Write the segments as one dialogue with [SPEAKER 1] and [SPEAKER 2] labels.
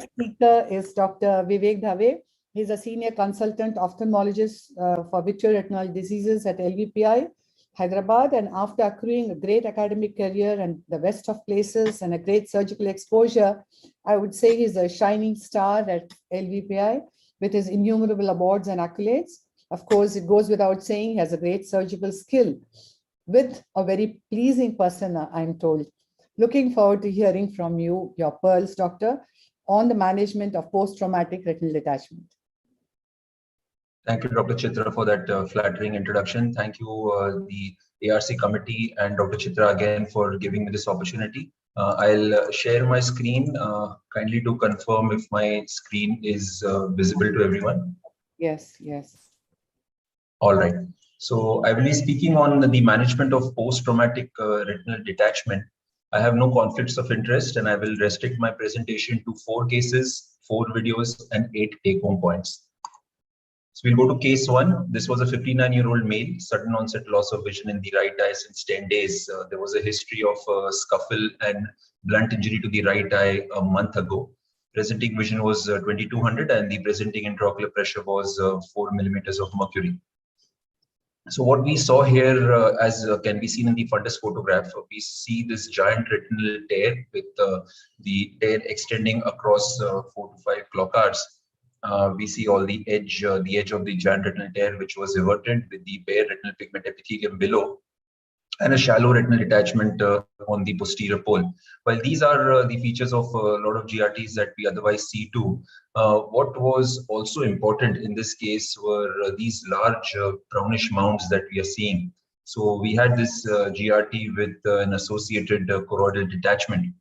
[SPEAKER 1] Speaker is Dr. Vivek Dhave. He's a senior consultant ophthalmologist for vitreoretinal diseases at LVPI, Hyderabad. And after accruing a great academic career and the best of places and a great surgical exposure, I would say he's a shining star at LVPI with his innumerable awards and accolades. Of course, it goes without saying he has a great surgical skill with a very pleasing persona, I'm told. Looking forward to hearing from you, your pearls, doctor, on the management of post-traumatic retinal detachment.
[SPEAKER 2] Thank you, Dr. Chitra, for that flattering introduction. Thank you, the ARC committee and Dr. Chitra again for giving me this opportunity. I'll share my screen, kindly to confirm if my screen is visible to everyone.
[SPEAKER 1] Yes, yes.
[SPEAKER 2] All right. So I will be speaking on the management of post-traumatic retinal detachment. I have no conflicts of interest, and I will restrict my presentation to 4 cases, 4 videos, and 8 take-home points. So we'll go to case 1. This was a 59-year-old male, sudden onset loss of vision in the right eye since 10 days. There was a history of scuffle and blunt injury to the right eye a month ago. Presenting vision was 2200, and the presenting intraocular pressure was 4 millimeters of mercury. So what we saw here, as can be seen in the fundus photograph, we see this giant retinal tear with the tear extending across 4 to 5 clocars. We see all the edge of the giant retinal tear, which was everted with the bare retinal pigment epithelium below, and a shallow retinal detachment on the posterior pole. While these are the features of a lot of GRTs that we otherwise see too, what was also important in this case were these large brownish mounds that we are seeing. So we had this GRT with an associated choroidal detachment.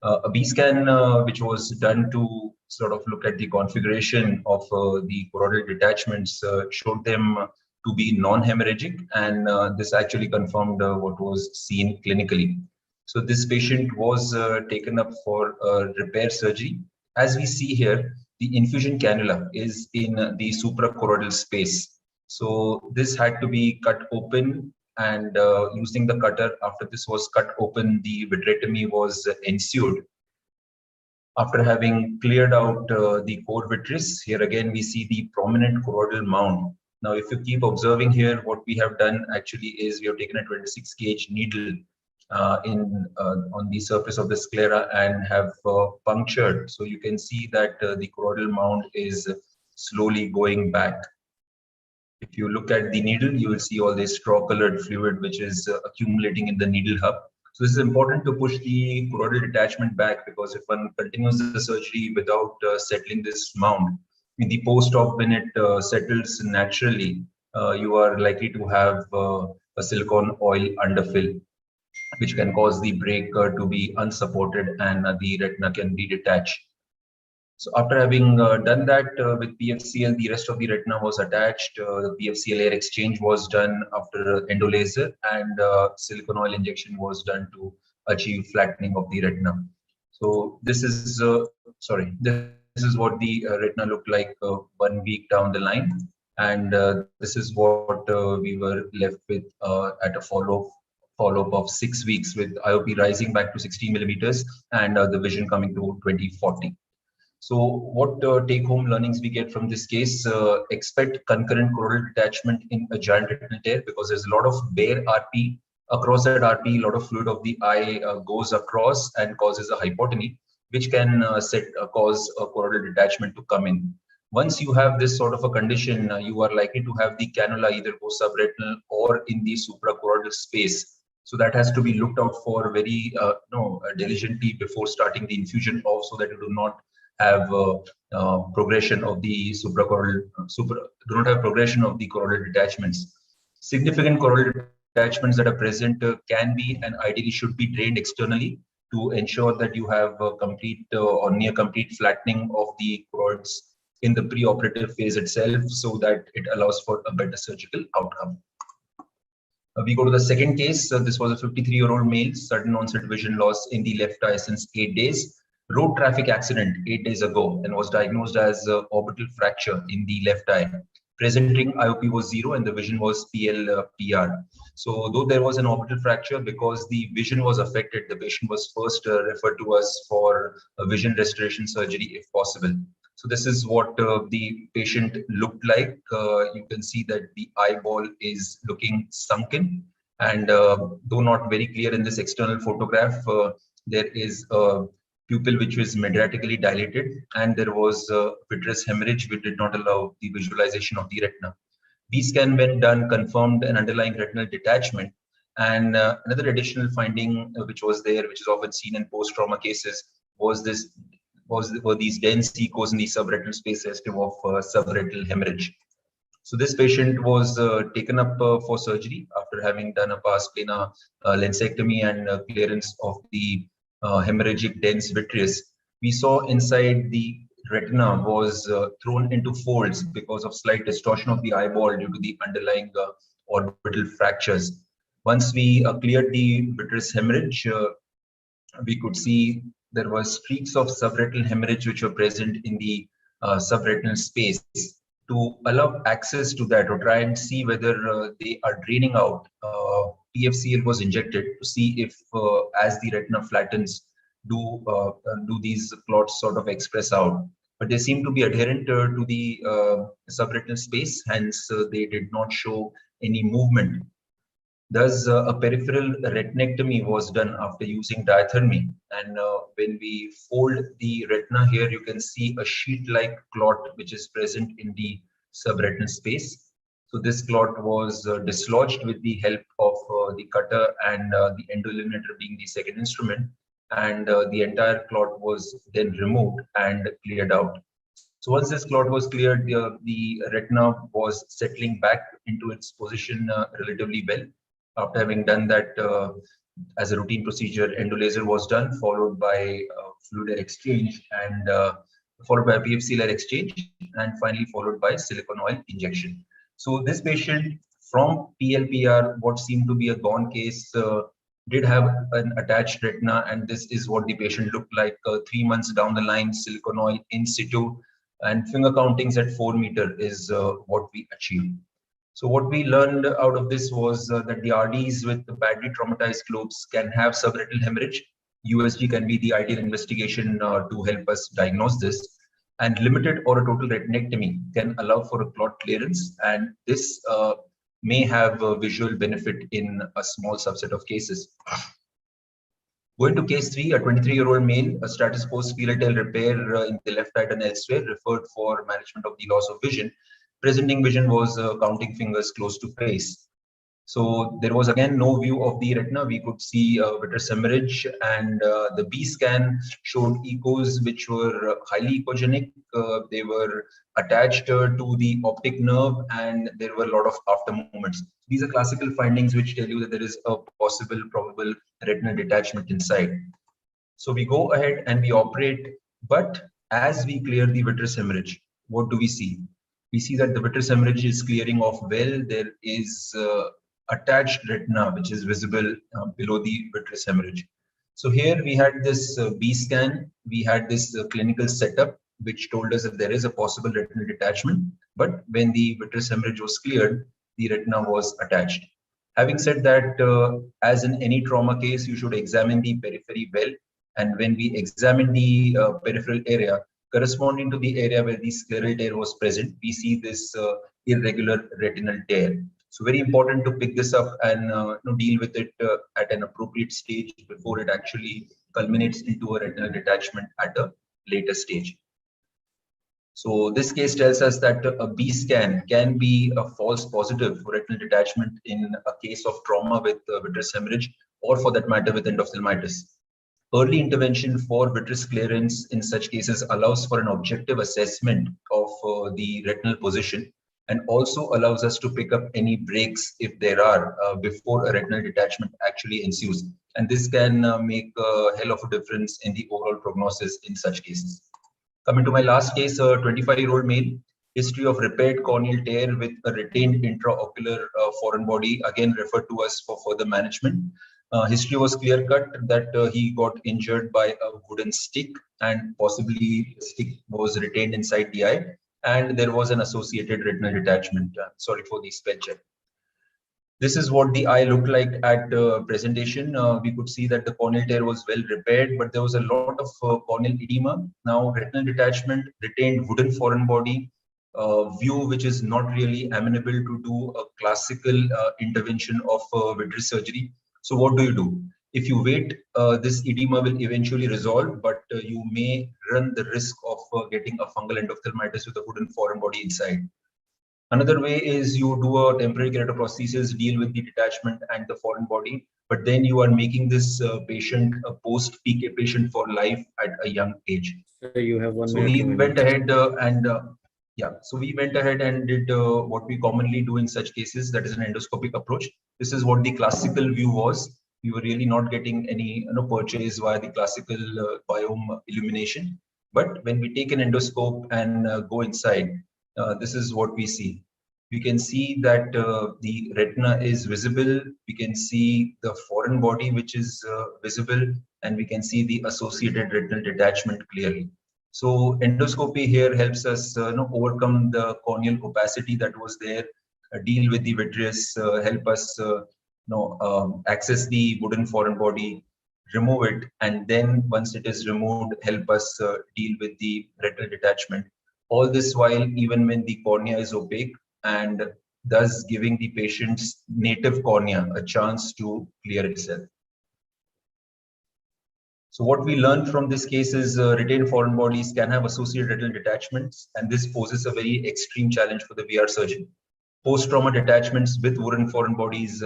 [SPEAKER 2] A B scan, which was done to sort of look at the configuration of the choroidal detachments, showed them to be non-hemorrhagic, and this actually confirmed what was seen clinically. So this patient was taken up for repair surgery. As we see here, the infusion cannula is in the suprachoroidal space. So this had to be cut open, and using the cutter, after this was cut open, the vitrectomy was ensued. After having cleared out the core vitreous, here again we see the prominent choroidal mound. Now, if you keep observing here, what we have done actually is we have taken a 26 gauge needle on the surface of the sclera and have punctured. So you can see that the choroidal mound is slowly going back. If you look at the needle, you will see all this straw-colored fluid which is accumulating in the needle hub. So this is important to push the choroidal detachment back, because if one continues the surgery without settling this mound, in the post-op, when it settles naturally, you are likely to have a silicone oil underfill, which can cause the break to be unsupported, and the retina can be detached. So after having done that with PFCL, the rest of the retina was attached. The PFCL air exchange was done after endolaser, and silicone oil injection was done to achieve flattening of the retina. So this is this is what the retina looked like 1 week down the line, and this is what we were left with at a follow-up of 6 weeks, with IOP rising back to 16 millimeters and the vision coming to 20/40. So what take-home learnings we get from this case? Expect concurrent choroidal detachment in a giant retinal tear, because there's a lot of bare RP. Across that RP, a lot of fluid of the eye goes across and causes a hypotony, which can cause a choroidal detachment to come in. Once you have this sort of a condition, you are likely to have the cannula either go subretinal or in the suprachoroidal space. So that has to be looked out for very diligently before starting the infusion of, so that you do not have progression of the progression of the choroidal detachments. Significant choroidal detachments that are present can be and ideally should be drained externally to ensure that you have a complete or near complete flattening of the choroids in the preoperative phase itself, so that it allows for a better surgical outcome. We go to the second case. This was a 53-year-old male, sudden onset vision loss in the left eye since 8 days. Road traffic accident 8 days ago, and was diagnosed as orbital fracture in the left eye. Presenting IOP was 0 and the vision was PL-PR. So though there was an orbital fracture, because the vision was affected, the patient was first referred to us for a vision restoration surgery if possible. So this is what the patient looked like. You can see that the eyeball is looking sunken, and though not very clear in this external photograph, there is a pupil which was mediatically dilated, and there was vitreous hemorrhage which did not allow the visualization of the retina. B scan, when done, confirmed an underlying retinal detachment. And another additional finding which was there, which is often seen in post-trauma cases, was were these dense echos in the subretinal space suggestive of subretinal hemorrhage. So this patient was taken up for surgery after having done a pars plana lensectomy and clearance of the hemorrhagic dense vitreous. We saw inside the retina was thrown into folds because of slight distortion of the eyeball due to the underlying orbital fractures. Once we cleared the vitreous hemorrhage, we could see there were streaks of subretinal hemorrhage which were present in the subretinal space. To allow access to that or try and see whether they are draining out, PFCL was injected to see if as the retina flattens, do these clots sort of express out. But they seem to be adherent to the subretinal space, hence they did not show any movement. Thus, a peripheral retinectomy was done after using diathermy. And when we fold the retina here, you can see a sheet-like clot which is present in the subretinal space. So this clot was dislodged with the help of the cutter and the endoeliminator being the second instrument. And the entire clot was then removed and cleared out. So once this clot was cleared, the retina was settling back into its position relatively well. After having done that, as a routine procedure, endolaser was done, followed by fluid exchange, and followed by PFC-layer exchange, and finally followed by silicone oil injection. So this patient from PLPR, what seemed to be a gone case, did have an attached retina, and this is what the patient looked like 3 months down the line, silicone oil in situ, and finger countings at 4 meter is what we achieved. So what we learned out of this was that the RDs with the badly traumatized globes can have subretinal hemorrhage. USG can be the ideal investigation to help us diagnose this. And limited or a total retinectomy can allow for a clot clearance. And this may have a visual benefit in a small subset of cases. Going to case 3, a 23-year-old male, a stratus post tail repair in the left eye and elsewhere, referred for management of the loss of vision. Presenting vision was counting fingers close to face. So there was again no view of the retina. We could see vitreous hemorrhage, and the B scan showed echos which were highly echogenic. They were attached to the optic nerve, and there were a lot of after movements. These are classical findings which tell you that there is a possible, probable retinal detachment inside. So we go ahead and we operate, but as we clear the vitreous hemorrhage, what do we see? We see that the vitreous hemorrhage is clearing off well. There is attached retina which is visible below the vitreous hemorrhage. So here we had this B scan, we had this clinical setup which told us that there is a possible retinal detachment, but when the vitreous hemorrhage was cleared, the retina was attached. Having said that, as in any trauma case, you should examine the periphery well, and when we examine the peripheral area, corresponding to the area where the scleral tear was present, we see this irregular retinal tear. So very important to pick this up and deal with it at an appropriate stage before it actually culminates into a retinal detachment at a later stage. So this case tells us that a B scan can be a false positive for retinal detachment in a case of trauma with vitreous hemorrhage, or for that matter with endophthalmitis. Early intervention for vitreous clearance in such cases allows for an objective assessment of the retinal position, and also allows us to pick up any breaks if there are before a retinal detachment actually ensues. And this can make a hell of a difference in the overall prognosis in such cases. Coming to my last case, a 25-year-old male, history of repaired corneal tear with a retained intraocular foreign body, again referred to us for further management. History was clear cut that he got injured by a wooden stick, and possibly the stick was retained inside the eye. and there was an associated retinal detachment. Sorry for the spell check. This is what the eye looked like at presentation. We could see that the corneal tear was well repaired, but there was a lot of corneal edema. Now, retinal detachment retained wooden foreign body, view which is not really amenable to do a classical intervention of vitreous surgery. So what do? If you wait, this edema will eventually resolve, but you may run the risk of getting a fungal endophthalmitis with a wooden foreign body inside. Another way is you do a temporary keratoprosthesis, deal with the detachment and the foreign body, but then you are making this patient a post-peak patient for life at a young age.
[SPEAKER 3] So you have 1
[SPEAKER 2] So
[SPEAKER 3] minute.
[SPEAKER 2] we went ahead we went ahead and did what we commonly do in such cases, that is an endoscopic approach. This is what the classical view was. We were really not getting any purchase via the classical biome illumination. But when we take an endoscope and go inside, this is what we see. We can see that the retina is visible. We can see the foreign body, which is visible, and we can see the associated retinal detachment clearly. So endoscopy here helps us overcome the corneal opacity that was there, deal with the vitreous, help us access the wooden foreign body, remove it, and then once it is removed, help us deal with the retinal detachment. All this while, even when the cornea is opaque, and thus giving the patient's native cornea a chance to clear itself. So what we learned from this case is retained foreign bodies can have associated retinal detachments, and this poses a very extreme challenge for the VR surgeon. Post-trauma detachments with wooden foreign bodies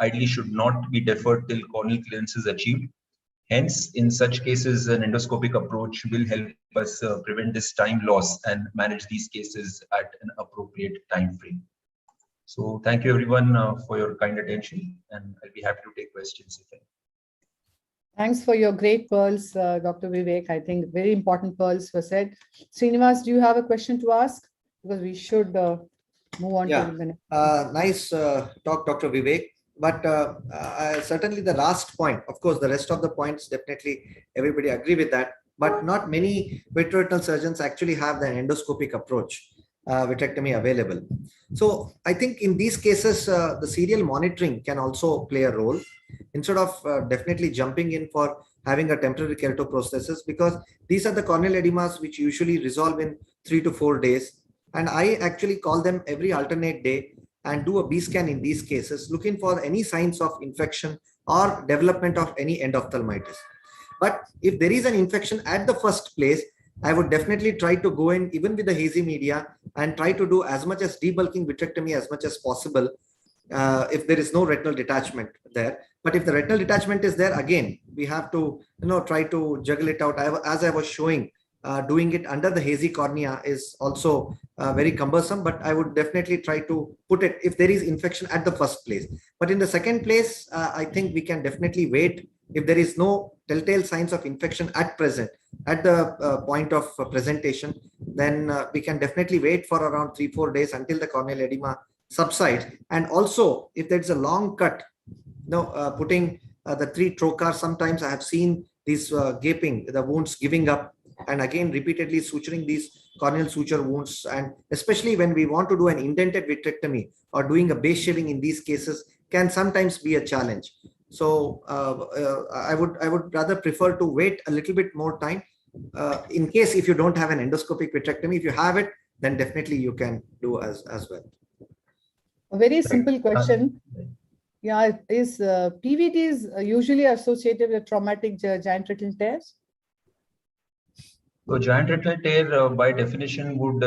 [SPEAKER 2] ideally should not be deferred till corneal clearance is achieved. Hence, in such cases, an endoscopic approach will help us prevent this time loss and manage these cases at an appropriate time frame. So thank you everyone for your kind attention, and I'll be happy to take questions if any.
[SPEAKER 1] Thanks for your great pearls, Dr. Vivek. I think very important pearls were said. Srinivas, do you have a question to ask? Because we should move on to the next.
[SPEAKER 4] Nice talk, Dr. Vivek. But certainly the last point, of course, the rest of the points, definitely everybody agree with that. But not many vitreoretinal surgeons actually have the endoscopic approach, vitrectomy available. So I think in these cases, the serial monitoring can also play a role instead of definitely jumping in for having a temporary keratoprosthesis, because these are the corneal edemas which usually resolve in 3 to 4 days. And I actually call them every alternate day and do a B scan in these cases, looking for any signs of infection or development of any endophthalmitis. But if there is an infection at the first place, I would definitely try to go in even with the hazy media and try to do as much as debulking vitrectomy as much as possible if there is no retinal detachment there. But if the retinal detachment is there, again, we have to try to juggle it out. As I was showing, doing it under the hazy cornea is also very cumbersome, but I would definitely try to put it if there is infection at the first place. But in the second place, I think we can definitely wait. If there is no telltale signs of infection at present, at the point of presentation, then we can definitely wait for around 3-4 days until the corneal edema subsides. And also, if there's a long cut, putting the 3 trocars, sometimes I have seen these gaping, the wounds giving up, and again repeatedly suturing these corneal suture wounds. And especially when we want to do an indented vitrectomy or doing a base shaving in these cases can sometimes be a challenge. So I would rather prefer to wait a little bit more time in case if you don't have an endoscopic vitrectomy. If you have it, then definitely you can do as well.
[SPEAKER 1] A very simple question. Yeah, is PVDs usually associated with traumatic giant retinal tears?
[SPEAKER 2] So giant retinal tear by definition would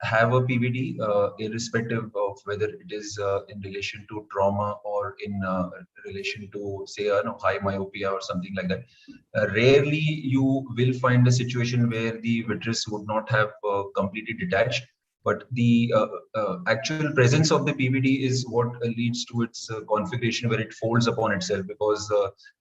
[SPEAKER 2] have a PVD irrespective of whether it is in relation to trauma or in relation to say high myopia or something like that. Rarely you will find a situation where the vitreous would not have completely detached, but the actual presence of the PVD is what leads to its configuration where it folds upon itself, because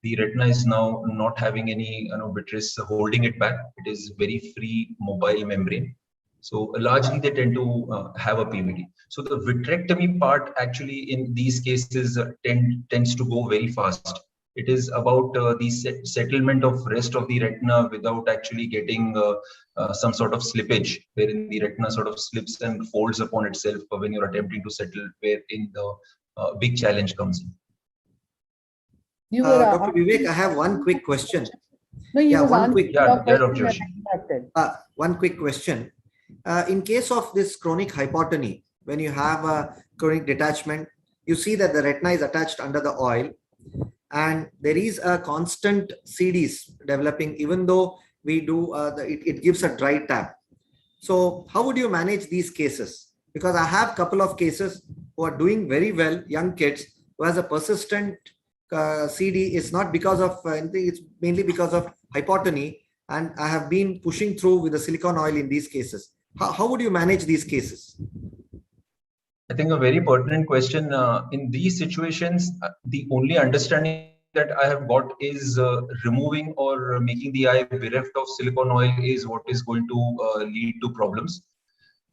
[SPEAKER 2] the retina is now not having any vitreous holding it back. It is very free mobile membrane. So largely they tend to have a PVD. So the vitrectomy part actually in these cases tends to go very fast. It is about the settlement of rest of the retina without actually getting some sort of slippage, wherein the retina sort of slips and folds upon itself when you're attempting to settle, wherein the big challenge comes in.
[SPEAKER 1] You were
[SPEAKER 4] Dr. Vivek, I have one quick question.
[SPEAKER 1] No, you
[SPEAKER 4] Yeah,
[SPEAKER 1] was
[SPEAKER 4] one quick.
[SPEAKER 2] Yeah, Dr. Joshi.
[SPEAKER 4] One quick question. In case of this chronic hypotony, when you have a chronic detachment, you see that the retina is attached under the oil, and there is a constant CDs developing, even though we do it gives a dry tap. So how would you manage these cases? Because I have a couple of cases who are doing very well, young kids who has a persistent CD. Is not because of anything, it's mainly because of hypotony, and I have been pushing through with the silicone oil in these cases. How would you manage these cases?
[SPEAKER 2] I think a very pertinent question. In these situations, the only understanding that I have got is removing or making the eye bereft of silicone oil is what is going to lead to problems.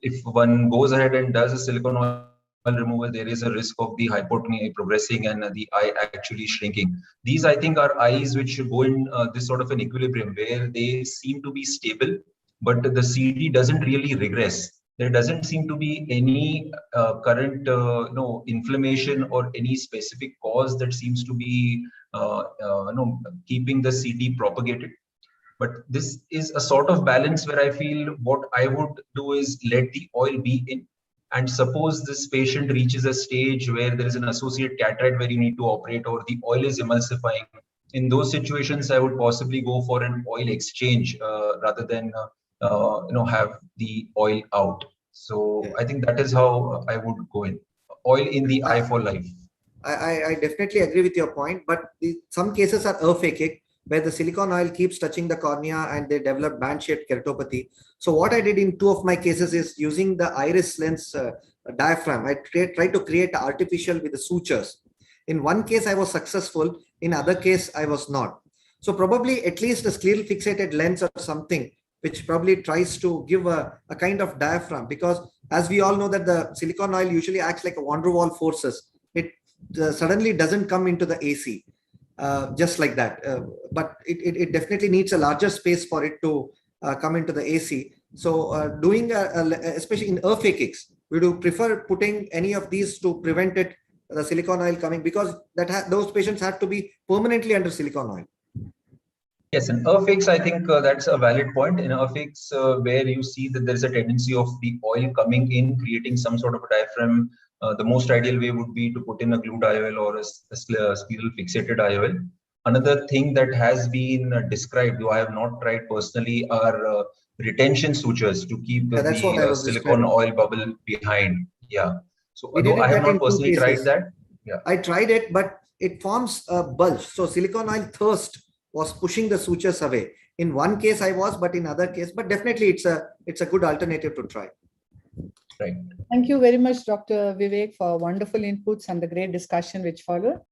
[SPEAKER 2] If one goes ahead and does a silicone oil removal, there is a risk of the hypotony progressing and the eye actually shrinking. These, I think, are eyes which should go in this sort of an equilibrium where they seem to be stable, but the CD doesn't really regress. There doesn't seem to be any current inflammation or any specific cause that seems to be keeping the CD propagated. But this is a sort of balance where I feel what I would do is let the oil be in. And suppose this patient reaches a stage where there is an associate cataract where you need to operate, or the oil is emulsifying. In those situations, I would possibly go for an oil exchange rather than have the oil out. So I think that is how I would go in. Oil in the eye for life.
[SPEAKER 4] I definitely agree with your point, but some cases are aphakic, where the silicone oil keeps touching the cornea and they develop band-shaped keratopathy. So what I did in two of my cases is using the iris lens diaphragm. I tried to create artificial with the sutures. In one case, I was successful. In other case, I was not. So probably at least a scleral fixated lens or something, which probably tries to give a kind of diaphragm, because as we all know that the silicone oil usually acts like a van der Waals forces. It suddenly doesn't come into the AC. Just like that, but it definitely needs a larger space for it to come into the AC. So doing especially in aphakics, we do prefer putting any of these to prevent the silicone oil coming, because those patients have to be permanently under silicone oil.
[SPEAKER 2] Yes, in aphakics, I think that's a valid point. In aphakics, where you see that there's a tendency of the oil coming in, creating some sort of a diaphragm, the most ideal way would be to put in a glued IOL or a scleral fixated IOL. Another thing that has been described, though I have not tried personally, are retention sutures to keep the silicone oil bubble behind. Yeah. So although I have not personally tried that. Yeah.
[SPEAKER 4] I tried it, but it forms a bulge. So silicone oil thirst was pushing the sutures away. In one case I was, but in other case, but definitely it's a good alternative to try.
[SPEAKER 2] Right.
[SPEAKER 1] Thank you very much, Dr. Vivek, for wonderful inputs and the great discussion which followed.